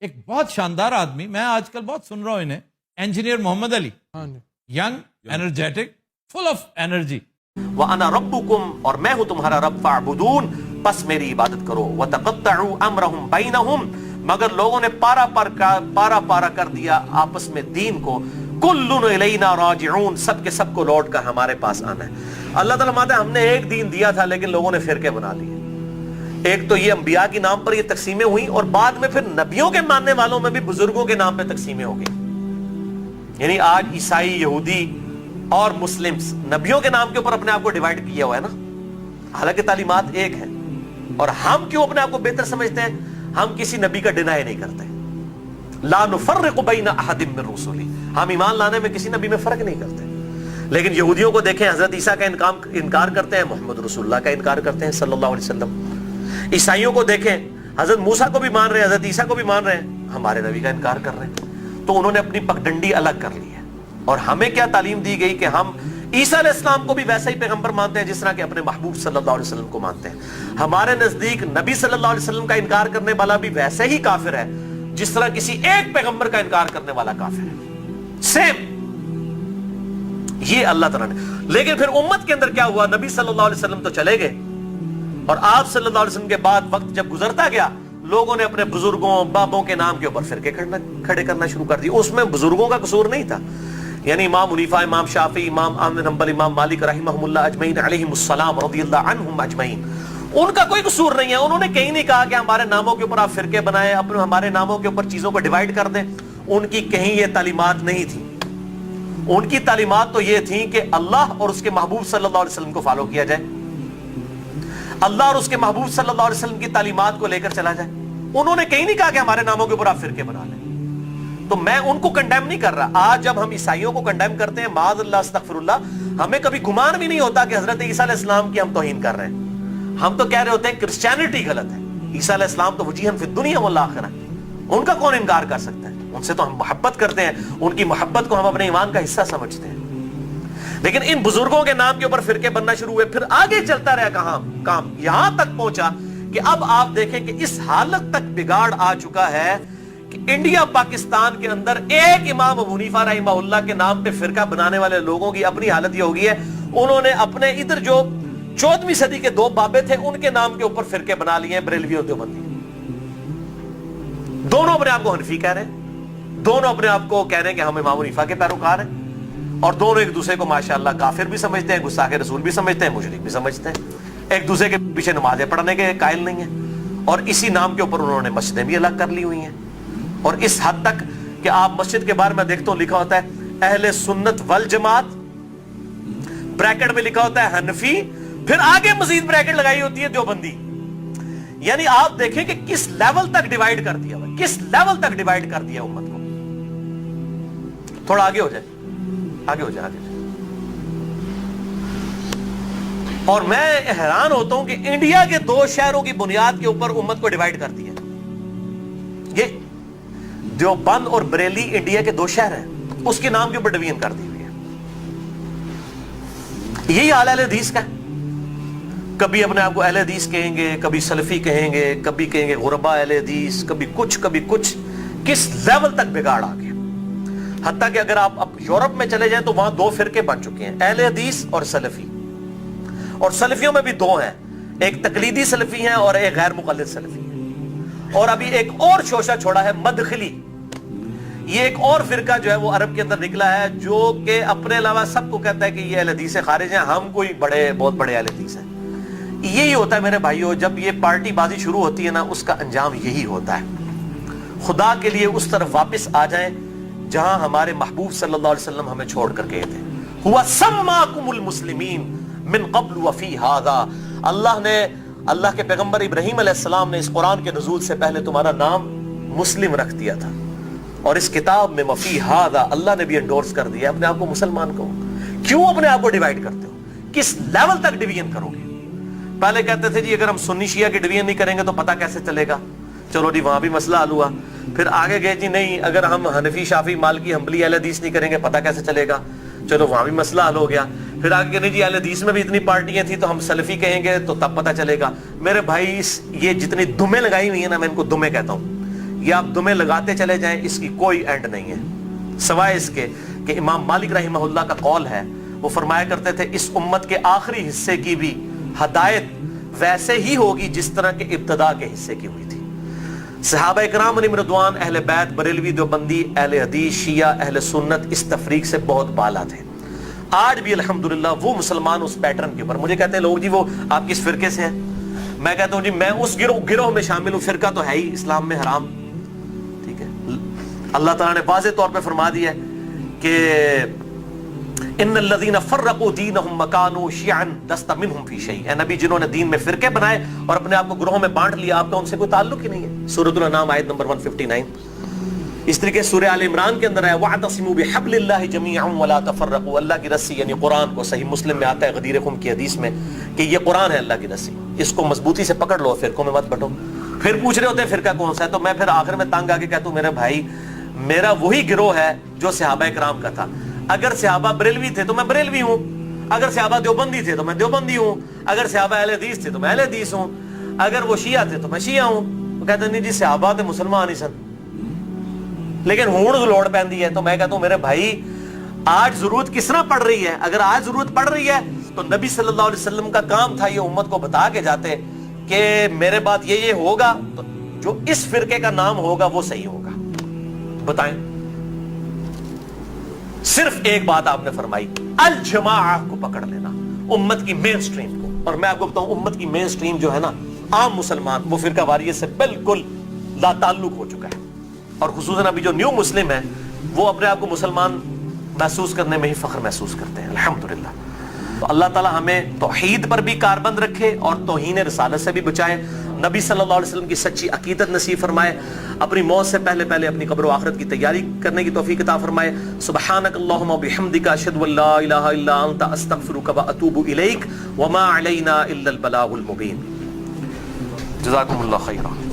ایک بہت شاندار آدمی، میں آج کل بہت سن رہا ہوں انہیں، engineer Muhammad Ali, young, energetic, full of energy. وَأَنَا رَبُّكُمْ، اور میں ہوں تمہارا رب، فَاعْبُدُونَ، پس میری عبادت کرو. وَتَقَطَّعُوا أَمْرَهُمْ بَيْنَهُمْ، مگر لوگوں نے پارا پارا کر دیا آپس میں دین کو. كُلٌّ إِلَيْنَا رَاجِعُونَ، سب کے سب کو لوٹ کر ہمارے پاس آنا ہے. اللہ تعالیٰ مانتا ہے ہم نے ایک دین دیا تھا لیکن لوگوں نے فرقے بنا لیے. ایک تو یہ انبیاء کے نام پر یہ تقسیمیں ہوئیں، اور بعد میں پھر نبیوں کے ماننے والوں میں بھی بزرگوں کے نام پہ تقسیمیں ہو گئی. یعنی آج عیسائی، یہودی اور مسلمز نبیوں کے نام کے اوپر اپنے آپ کو ڈیوائیڈ کیا ہوا ہے نا، حالانکہ تعلیمات ایک ہیں. اور ہم کیوں اپنے آپ کو بہتر سمجھتے ہیں؟ ہم کسی نبی کا ڈینائی نہیں کرتے. لا نفرق بین احد من رسلی، ہم ایمان لانے میں کسی نبی میں فرق نہیں کرتے. لیکن یہودیوں کو دیکھیں، حضرت عیسیٰ کا انکار کرتے ہیں، محمد رسول اللہ کا انکار کرتے ہیں صلی اللہ علیہ وسلم. عیسائیوں کو دیکھیں، حضرت موسیٰ کو بھی مان رہے ہیں، حضرت عیسیٰ کو بھی مان رہے ہیں، ہمارے نبی کا انکار کر رہے ہیں. تو انہوں نے اپنی پگڈنڈی الگ کر لی ہے. اور ہمیں کیا تعلیم دی گئی کہ ہم عیسیٰ علیہ السلام کو بھی ویسا ہی پیغمبر مانتے ہیں جس طرح کہ اپنے محبوب صلی اللہ علیہ وسلم کو مانتے ہیں. ہمارے نزدیک نبی صلی اللہ علیہ وسلم کا انکار کرنے والا بھی ویسے ہی کافر ہے جس طرح کسی ایک پیغمبر کا انکار کرنے والا کافر ہے. سیم یہ اللہ تعالیٰ نے. لیکن پھر امت کے اندر کیا ہوا؟ نبی صلی اللہ علیہ وسلم تو چلے گئے، اور آپ صلی اللہ علیہ وسلم کے بعد وقت جب گزرتا گیا، لوگوں نے اپنے بزرگوں، بابوں کے نام کے اوپر فرقے کھڑے کرنا شروع کر دی. اس میں بزرگوں کا قصور نہیں تھا. یعنی امام حنیفہ، امام شافعی، امام احمد بن حنبل، امام مالک رحمہم اللہ اجمعین علیہم السلام رضی اللہ عنہم اجمعین، ان کا کوئی قصور نہیں ہے. انہوں نے کہیں نہیں کہا کہ ہمارے ناموں کے اوپر آپ فرقے بنائیں، اپنے ہمارے ناموں کے اوپر چیزوں کو ڈیوائیڈ کر دیں. ان کی کہیں یہ تعلیمات نہیں تھی. ان کی تعلیمات تو یہ تھیں کہ اللہ اور اس کے محبوب صلی اللہ علیہ وسلم کو فالو کیا جائے، اللہ اور اس کے محبوب صلی اللہ علیہ وسلم کی تعلیمات کو لے کر چلا جائے. انہوں نے کہیں نہیں کہا کہ ہمارے ناموں کے اوپر آپ فرقے بنا لیں. تو میں ان کو کنڈیم نہیں کر رہا. آج جب ہم عیسائیوں کو کنڈیم کرتے ہیں، معاذ اللہ استغفر اللہ، ہمیں کبھی گمان بھی نہیں ہوتا کہ حضرت عیسیٰ علیہ السلام کی ہم توہین کر رہے ہیں. ہم تو کہہ رہے ہوتے ہیں کرسچینٹی غلط ہے. عیسیٰ علیہ السلام تو وجیہاً فی الدنیا والآخرہ، ان کا کون انکار کر سکتا ہے؟ ان سے تو ہم محبت کرتے ہیں، ان کی محبت کو ہم اپنے ایمان کا حصہ سمجھتے ہیں. لیکن ان بزرگوں کے نام کے اوپر فرقے بننا شروع ہوئے. پھر آگے چلتا رہا کام یہاں تک پہنچا کہ اب آپ دیکھیں کہ اس حالت تک بگاڑ آ چکا ہے کہ انڈیا پاکستان کے اندر ایک امام ابو حنیفہ رحمہ اللہ کے نام پہ فرقہ بنانے والے لوگوں کی اپنی حالت یہ ہو گئی ہے، انہوں نے اپنے ادھر جو 14ویں صدی کے دو بابے تھے ان کے نام کے اوپر فرقے بنا لیے ہیں، بریلوی اور دیوبندی. دونوں اپنے آپ کو حنفی کہہ رہے ہیں، دونوں اپنے آپ کو کہہ رہے ہیں کہ ہم امام حنیفہ کے پیروکار ہیں، اور دونوں ایک دوسرے کو ماشاءاللہ کافر بھی سمجھتے ہیں، گستاخ رسول بھی سمجھتے ہیں، مشرک بھی سمجھتے ہیں. ایک دوسرے کے پیچھے نمازیں پڑھنے کے قائل نہیں ہیں، اور اسی نام کے اوپر انہوں نے مسجدیں بھی الگ کر لی ہوئی ہیں. اور اس حد تک کہ آپ مسجد کے بارے میں دیکھتے ہو لکھا ہوتا ہے اہل سنت والجماعت، بریکٹ میں لکھا ہوتا ہے حنفی، پھر آگے مزید بریکٹ لگائی ہوتی ہے دیوبندی. یعنی آپ دیکھیں کہ کس لیول تک ڈیوائیڈ کر دیا، کس لیول تک ڈیوائیڈ کر دیا امت کو. تھوڑا آگے ہو جائے، آگے ہو جائے. اور میں حیران ہوتا ہوں کہ انڈیا کے 2 شہروں کی بنیاد کے اوپر امت کو ڈیوائیڈ کر دیا. یہ دیوبند اور بریلی انڈیا کے 2 شہر ہیں، اس کے نام کے اوپر ڈویژن کر دی ہوئی ہے. یہی حال اہل حدیث کا ہے. کبھی اپنے آپ کو اہل حدیث کہیں گے، کبھی سلفی کہیں گے، کبھی کہیں گے غربا اہل حدیث، کبھی کچھ. کس لیول تک بگاڑ آ گیا. حتیٰ کہ اگر آپ اب یورپ میں چلے جائیں تو وہاں 2 فرقے بن چکے ہیں، اہل حدیث اور سلفی. اور سلفیوں میں بھی 2 ہیں، ایک تقلیدی سلفی ہیں اور ایک غیر مقلد سلفی ہیں. اور ابھی ایک اور شوشہ چھوڑا ہے مدخلی. یہ ایک اور فرقہ جو ہے وہ عرب کے اندر نکلا ہے، جو کہ اپنے علاوہ سب کو کہتا ہے کہ یہ اہل حدیث سے خارج ہیں، ہم کوئی بہت بڑے اہل حدیث ہیں. یہی ہوتا ہے میرے بھائیوں، جب یہ پارٹی بازی شروع ہوتی ہے نا، اس کا انجام یہی ہوتا ہے. خدا کے لیے اس طرف واپس آ جائیں جہاں ہمارے محبوب صلی اللہ علیہ وسلم ہمیں چھوڑ کر گئے تھے. ہوا سماکم المسلمین من قبل وفی ھذا، اللہ کے پیغمبر ابراہیم علیہ السلام نے اس قرآن کے نزول سے پہلے تمہارا نام مسلم رکھ دیا تھا، اور اس کتاب میں وفی ھذا اللہ نے بھی انڈورس کر دیا اپنے آپ کو مسلمان کو. کیوں اپنے آپ کو ڈیوائیڈ کرتے ہو؟ کس لیول تک ڈویژن کرو گے؟ پہلے کہتے تھے جی اگر ہم سنی شیعہ کی ڈویژن نہیں کریں گے تو پتہ کیسے چلے گا. چلو جی وہاں بھی مسئلہ حل ہوا. پھر آگے گئے جی نہیں اگر ہم حنفی، شافعی، مالکی، حنبلی اہل حدیث نہیں کریں گے پتہ کیسے چلے گا. چلو وہاں بھی مسئلہ حل ہو گیا. پھر آگے کہنے جی اہل حدیث میں بھی اتنی پارٹیاں تھیں تو ہم سلفی کہیں گے تو تب پتہ چلے گا. میرے بھائی یہ جتنی دمیں لگائی ہوئی ہیں نا، میں ان کو دمیں کہتا ہوں، یہ آپ دمیں لگاتے چلے جائیں، اس کی کوئی اینڈ نہیں ہے، سوائے اس کے کہ امام مالک رحمہ اللہ کا قول ہے، وہ فرمایا کرتے تھے اس امت کے آخری حصے کی بھی ہدایت ویسے ہی ہوگی جس طرح کے ابتدا کے حصے کی ہوئی تھی۔ صحابہ اکرام علیہم رضوان، اہل بیت، بریلوی، دیوبندی، اہل حدیث، شیعہ، اہل سنت اس تفریق سے بہت بالا تھے۔ آج بھی الحمدللہ وہ مسلمان اس پیٹرن کے اوپر، مجھے کہتے ہیں لوگ جی وہ آپ کس فرقے سے ہیں، میں کہتا ہوں جی میں اس گروہ میں شامل ہوں، فرقہ تو ہے ہی اسلام میں حرام، ٹھیک ہے۔ اللہ تعالیٰ نے واضح طور پہ فرما دیا ہے کہ ان الذین فرقوا دینہم وکانوا شیعا لست منہم فی شیء، اے نبی جنہوں نے دین میں فرقے بنائے اور اپنے آپ کو گروہوں میں بانٹ لیا، آپ کا ان سے کوئی تعلق ہی نہیں ہے۔ سورۃ الانعام آیت نمبر 159۔ اس طریقے سورہ آل عمران کے اندر ہے وَاعْتَصِمُوا بِحَبْلِ اللَّهِ جَمِيعًا وَلَا تَفَرَّقُوا، اللہ کی رسی یعنی قرآن کو، صحیح مسلم میں آتا ہے غدیر خم کی حدیث میں کہ یہ قرآن ہے اللہ کی رسی، اس کو مضبوطی سے پکڑ لو، فرقوں میں مت بٹو۔ پھر پوچھ رہے ہوتے ہیں فرقہ کون سا ہے، تو میں پھر آخر میں تنگ آ کے کہتا ہوں میرے بھائی میرا وہی گروہ ہے جو صحابہ کرام کا تھا، اگر صحابہ بریلوی تھے تو میں بریلوی ہوں، اگر صحابہ دیوبندی تھے تو میں دیوبندی ہوں، اگر صحابہ اہل حدیث تھے تو میں اہل حدیث ہوں، اگر وہ شیعہ تھے تو میں شیعہ ہوں۔ وہ کہتے ہیں نہیں جی صحابہ تے مسلمان ہی سن، لیکن ہون لوڑ پیندی ہے، تو میں کہتا ہوں میرے بھائی آج ضرورت کس طرح پڑ رہی ہے، اگر آج ضرورت پڑ رہی ہے تو نبی صلی اللہ علیہ وسلم کا کام تھا یہ امت کو بتا کے جاتے کہ میرے بعد یہ ہوگا، تو جو اس فرقے کا نام ہوگا وہ صحیح ہوگا۔ بتائیں، صرف ایک بات آپ نے فرمائی، الجماعہ کو پکڑ لینا، امت کی مین سٹریم کو۔ اور میں آپ کو بتاؤں امت کی مین سٹریم جو ہے نا، عام مسلمان، وہ فرقہ واریت سے بالکل لا تعلق ہو چکا ہے، اور خصوصاً ابھی جو نیو مسلم ہیں وہ اپنے آپ کو مسلمان محسوس کرنے میں ہی فخر محسوس کرتے ہیں، الحمدللہ۔ تو اللہ تعالیٰ ہمیں توحید پر بھی کاربند رکھے اور توہین رسالت سے بھی بچائے، نبی صلی اللہ علیہ وسلم کی سچی عقیدت نصیب فرمائے، اپنی موت سے پہلے اپنی قبر و آخرت کی تیاری کرنے کی توفیق عطا فرمائے۔ سبحانک اللہم و بحمدک، اشہد ان لا الہ الا انت، استغفرک و اتوب الیک، وما علینا الا البلاغ المبین۔ جزاکم اللہ خیرا۔